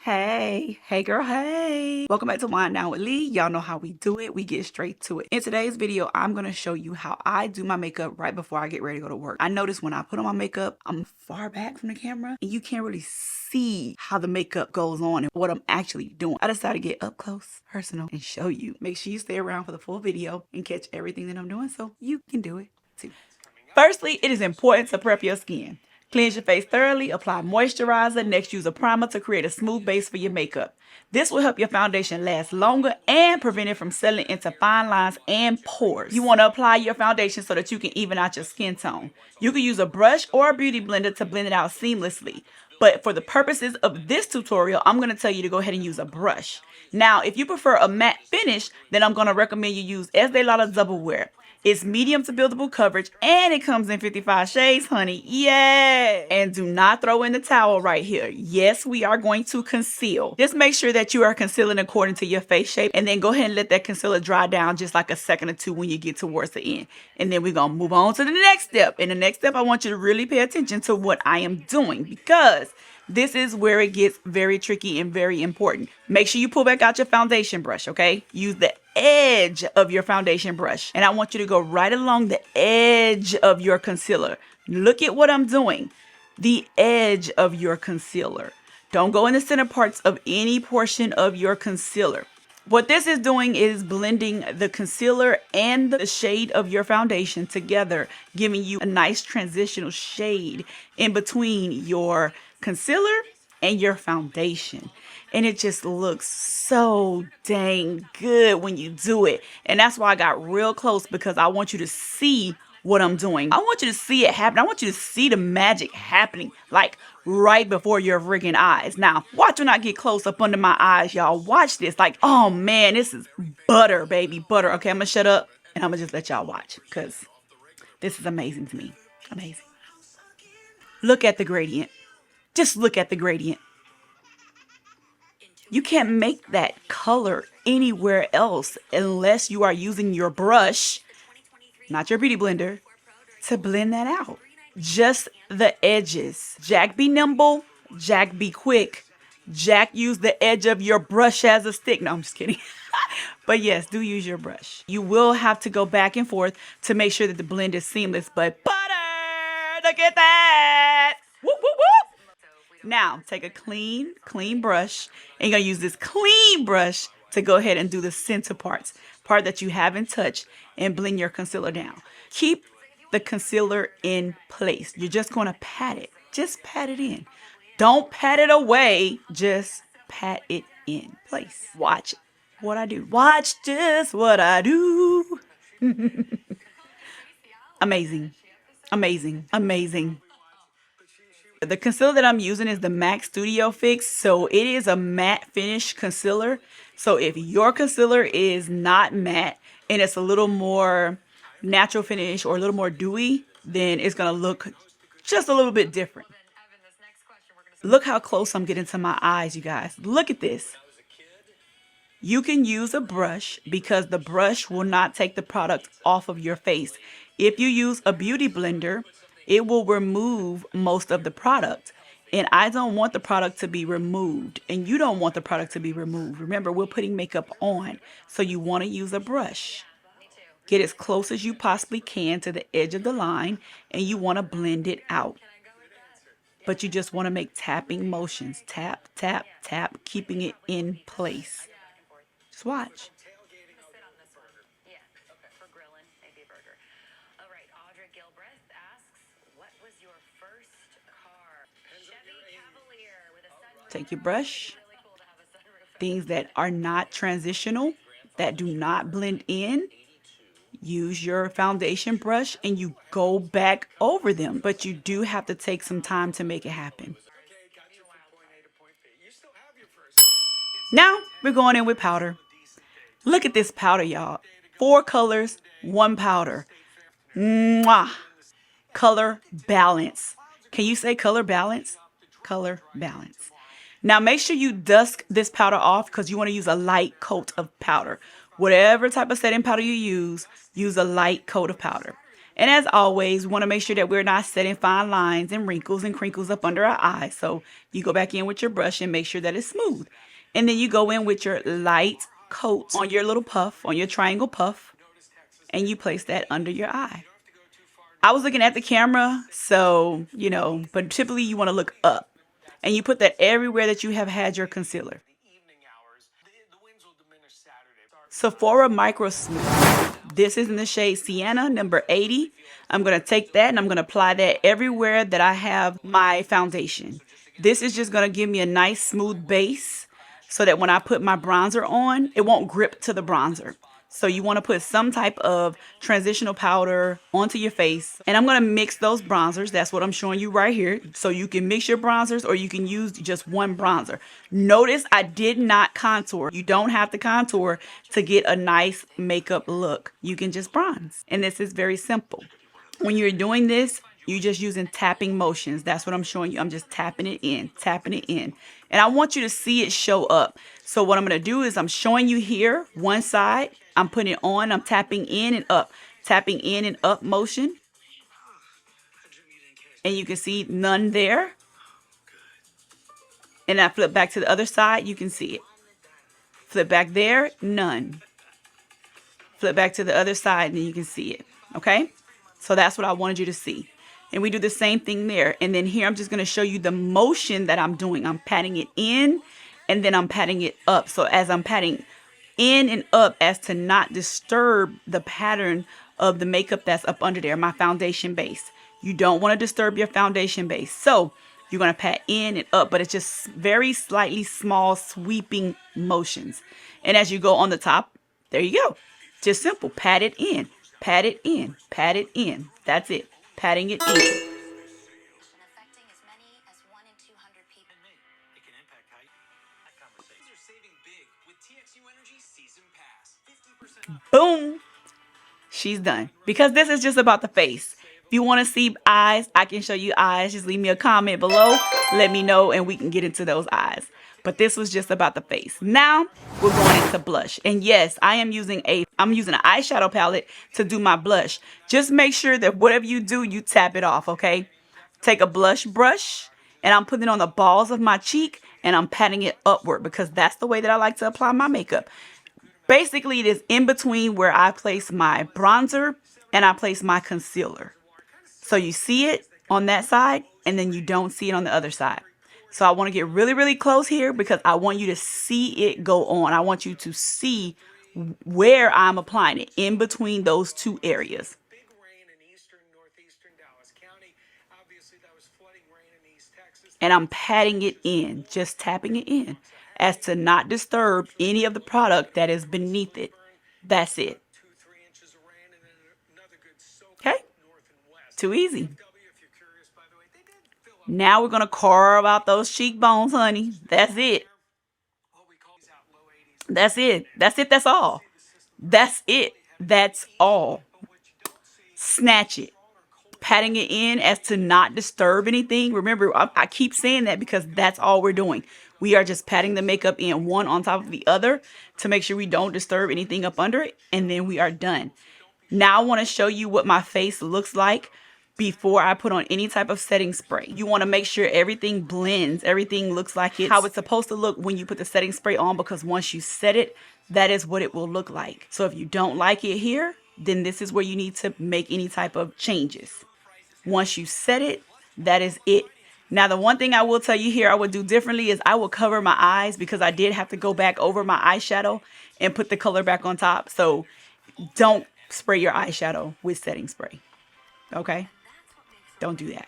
Hey girl, hey. Welcome back to Wind Down with Lee. Y'all know how we do it. We get straight to it. In today's video, I'm going to show you how I do my makeup right before I get ready to go to work. I notice when I put on my makeup, I'm far back from the camera and you can't really see how the makeup goes on and what I'm actually doing. I decided to get up close, personal, and show you. Make sure you stay around for the full video and catch everything that I'm doing so you can do it too. Firstly, it is important to prep your skin. Cleanse your face thoroughly, apply moisturizer, next use a primer to create a smooth base for your makeup. This will help your foundation last longer and prevent it from settling into fine lines and pores. You want to apply your foundation so that you can even out your skin tone. You can use a brush or a beauty blender to blend it out seamlessly. But for the purposes of this tutorial, I'm going to tell you to go ahead and use a brush. Now, if you prefer a matte finish, then I'm going to recommend you use Estee Lauder Double Wear. It's medium to buildable coverage and it comes in 55 shades, honey. Yay! And do not throw in the towel right here. Yes, we are going to conceal. Just make sure that you are concealing according to your face shape and then go ahead and let that concealer dry down just like a second or two when you get towards the end. And then we're going to move on to the next step. In the next step, I want you to really pay attention to what I am doing because this is where it gets very tricky and very important. Make sure you pull back out your foundation brush, okay? Use the edge of your foundation brush. And I want you to go right along the edge of your concealer. Look at what I'm doing. The edge of your concealer. Don't go in the center parts of any portion of your concealer. What this is doing is blending the concealer and the shade of your foundation together, giving you a nice transitional shade in between your concealer and your foundation. And it just looks so dang good when you do it. And that's why I got real close because I want you to see what I'm doing. I want you to see it happen. I want you to see the magic happening like right before your friggin' eyes. Now, watch when I get close up under my eyes, y'all. Watch this. Like, oh man, this is butter, baby, butter. Okay, I'm gonna shut up and I'm gonna just let y'all watch because this is amazing to me. Amazing. Look at the gradient. Just look at the gradient. You can't make that color anywhere else unless you are using your brush, not your beauty blender, to blend that out. Just the edges. Jack be nimble, Jack be quick. Jack use the edge of your brush as a stick. No, I'm just kidding. But yes, do use your brush. You will have to go back and forth to make sure that the blend is seamless, but butter, look at that. Whoop, whoop, whoop. Now, take a clean brush, and you're going to use this clean brush to go ahead and do the center part that you haven't touched, and blend your concealer down. Keep the concealer in place. You're just going to pat it. Just pat it in. Don't pat it away. Just pat it in place. Watch what I do. Watch just what I do. Amazing. Amazing. Amazing. The concealer that I'm using is the MAC Studio Fix, so it is a matte finish concealer. So if your concealer is not matte and it's a little more natural finish or a little more dewy, then it's going to look just a little bit different. Look how close I'm getting to my eyes, you guys. Look at this. You can use a brush because the brush will not take the product off of your face. If you use a beauty blender, it will remove most of the product. And I don't want the product to be removed. And you don't want the product to be removed. Remember, we're putting makeup on. So you want to use a brush. Get as close as you possibly can to the edge of the line. And you want to blend it out. But you just want to make tapping motions. Tap, tap, tap. Keeping it in place. Just watch. Take your brush, things that are not transitional, that do not blend in, use your foundation brush and you go back over them. But you do have to take some time to make it happen. Now we're going in with powder. Look at this powder, y'all. 4 colors, 1 powder. Mwah. Color balance. Can you say color balance? Color balance. Now make sure you dust this powder off because you want to use a light coat of powder. Whatever type of setting powder you use a light coat of powder. And as always, we want to make sure that we're not setting fine lines and wrinkles and crinkles up under our eyes. So you go back in with your brush and make sure that it's smooth. And then you go in with your light coat on your little puff, on your triangle puff, and you place that under your eye. I was looking at the camera, so, you know, but typically you want to look up. And you put that everywhere that you have had your concealer. Sephora Micro Smooth. This is in the shade Sienna, number 80. I'm going to take that and I'm going to apply that everywhere that I have my foundation. This is just going to give me a nice smooth base so that when I put my bronzer on, it won't grip to the bronzer. So you want to put some type of transitional powder onto your face. And I'm going to mix those bronzers. That's what I'm showing you right here. So you can mix your bronzers or you can use just one bronzer. Notice I did not contour. You don't have to contour to get a nice makeup look. You can just bronze. And this is very simple. When you're doing this, you're just using tapping motions. That's what I'm showing you. I'm just tapping it in, tapping it in. And I want you to see it show up. So what I'm going to do is I'm showing you here, one side. I'm putting it on. I'm tapping in and up. Tapping in and up motion. And you can see none there. And I flip back to the other side. You can see it. Flip back there. None. Flip back to the other side and you can see it. Okay? So that's what I wanted you to see. And we do the same thing there. And then here I'm just going to show you the motion that I'm doing. I'm patting it in and then I'm patting it up. So as I'm patting in and up as to not disturb the pattern of the makeup that's up under there, my foundation base. You don't want to disturb your foundation base. So you're going to pat in and up, but it's just very slightly small sweeping motions. And as you go on the top, there you go. Just simple. Pat it in, pat it in, pat it in. That's it. Patting it in. Boom. She's done. Because this is just about the face. If you want to see eyes, I can show you eyes. Just leave me a comment below. Let me know and we can get into those eyes. But this was just about the face. Now we're going into blush. And yes, I'm using an eyeshadow palette to do my blush. Just make sure that whatever you do, you tap it off, okay? Take a blush brush and I'm putting it on the balls of my cheek and I'm patting it upward because that's the way that I like to apply my makeup. Basically, it is in between where I place my bronzer and I place my concealer. So you see it on that side and then you don't see it on the other side. So I want to get really, really close here because I want you to see it go on. I want you to see where I'm applying it in between those two areas. And I'm patting it in, just tapping it in as to not disturb any of the product that is beneath it. That's it. Okay? Too easy. Now we're going to carve out those cheekbones, honey. That's it. That's it. That's it. That's all. That's it. That's all. Snatch it. Patting it in as to not disturb anything. Remember, I keep saying that because that's all we're doing. We are just patting the makeup in one on top of the other to make sure we don't disturb anything up under it. And then we are done. Now I want to show you what my face looks like before I put on any type of setting spray. You want to make sure everything blends. Everything looks like it's how it's supposed to look when you put the setting spray on, because once you set it, that is what it will look like. So if you don't like it here, then this is where you need to make any type of changes. Once you set it, that is it. Now, the one thing I will tell you here I would do differently is I will cover my eyes because I did have to go back over my eyeshadow and put the color back on top. So don't spray your eyeshadow with setting spray. Okay? Don't do that.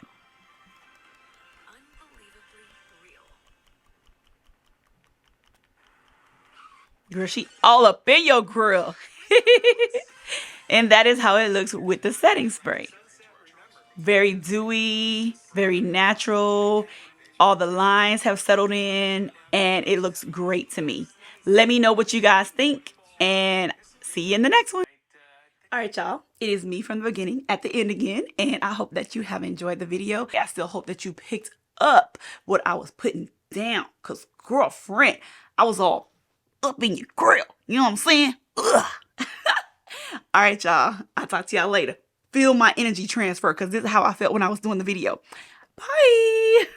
Girl, she all up in your grill. And that is how it looks with the setting spray. Very dewy, very natural. All the lines have settled in and it looks great to me. Let me know what you guys think and see you in the next one. All right, y'all. It is me from the beginning at the end again, and I hope that you have enjoyed the video. I still hope that you picked up what I was putting down, because girlfriend, I was all up in your grill. You know what I'm saying? Ugh. All right, y'all. I'll talk to y'all later. feel my energy transfer, because this is how I felt when I was doing the video. Bye.